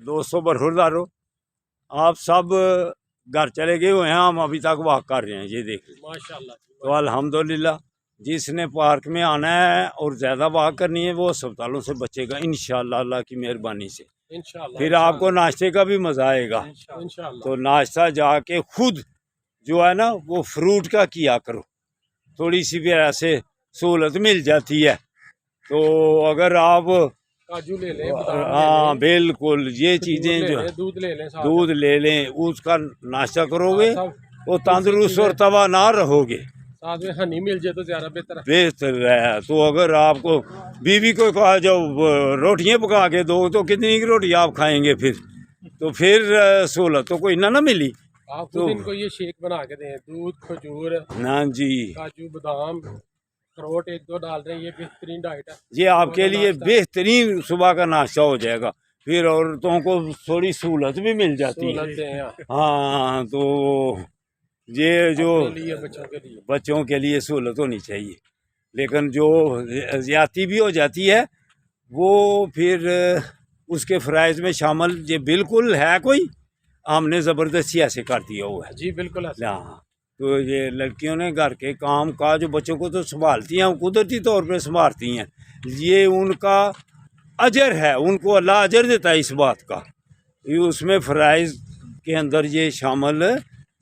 دوستوں برخوردارو آپ سب گھر چلے گئے ہوئے ہیں، ہم ابھی تک واک کر رہے ہیں، یہ دیکھ لیں ماشاءاللہ تو الحمدللہ جس نے پارک میں آنا ہے اور زیادہ واک کرنی ہے وہ اسپتالوں سے بچے گا انشاءاللہ اللہ کی مہربانی سے۔ انشاءاللہ پھر آپ کو ناشتے کا بھی مزہ آئے گا، انشاءاللہ تو ناشتہ جا کے خود جو ہے نا وہ فروٹ کا کیا کرو، تھوڑی سی بھی ایسے سہولت مل جاتی ہے تو اگر آپ کاجو لے لیں، بادام ہاں بالکل یہ چیزیں جو دودھ لے لیں، دودھ لے لیں اس کا ناشتہ کرو گے ساتھ وہ تندرست اور توانا رہو گے، میں ہنی مل جائے تو زیادہ بہتر ہے۔ بہتر ہے۔ تو اگر آپ کو بیوی کو کہا جاؤ روٹیاں پکا کے دو تو کتنی کی روٹی آپ کھائیں گے پھر سہولت تو کوئی نہ ملی آپ خود ان کو یہ شیک بنا کے دیں، دودھ، کھجور، ہاں جی، کاجو، بادام، اخروٹ ایک دو ڈال رہے ہیں، یہ بہترین ڈائٹ ہے۔ یہ آپ کے لیے بہترین صبح کا ناشتہ ہو جائے گا، پھر عورتوں کو تھوڑی سہولت بھی مل جاتی ہے۔ سہولت دیں آپ ہاں تو یہ جو اپنے لیے، بچوں کے لیے سہولت ہونی چاہیے، لیکن جو زیادتی بھی ہو جاتی ہے وہ پھر اس کے فرائض میں شامل یہ بالکل ہے کوئی ہم نے زبردستی ایسے کر دیا ہوا ہے۔ جی بالکل ایسا۔ ہاں تو یہ لڑکیوں نے گھر کے کام کاج جو بچوں کو تو سنبھالتی ہیں، قدرتی طور پہ سنبھالتی ہیں، یہ ان کا اجر ہے، ان کو اللہ اجر دیتا ہے اس بات کا، یہ اس میں فرائض کے اندر یہ شامل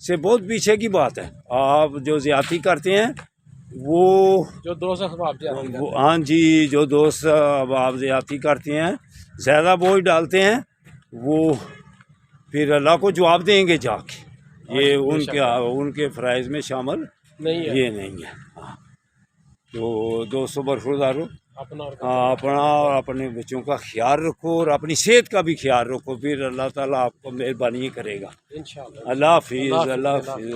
سے بہت پیچھے کی بات ہے۔ آپ جو زیادتی کرتے ہیں وہ جو دوست احباب زیادتی کرتے ہیں، ہاں جی، جو دوست آپ زیادتی کرتے ہیں، زیادہ بوجھ ڈالتے ہیں، وہ پھر اللہ کو جواب دیں گے جا کے، یہ ان کے فرائض میں شامل نہیں ہے، یہ نہیں ہے۔ ہاں تو دوستوں برخوردارو اپنا اپنا اور اپنے بچوں کا خیال رکھو اور اپنی صحت کا بھی خیال رکھو، پھر اللہ تعالیٰ آپ کو مہربانی کرے گا۔ انشاءاللہ۔ اللہ حافظ، اللہ حافظ۔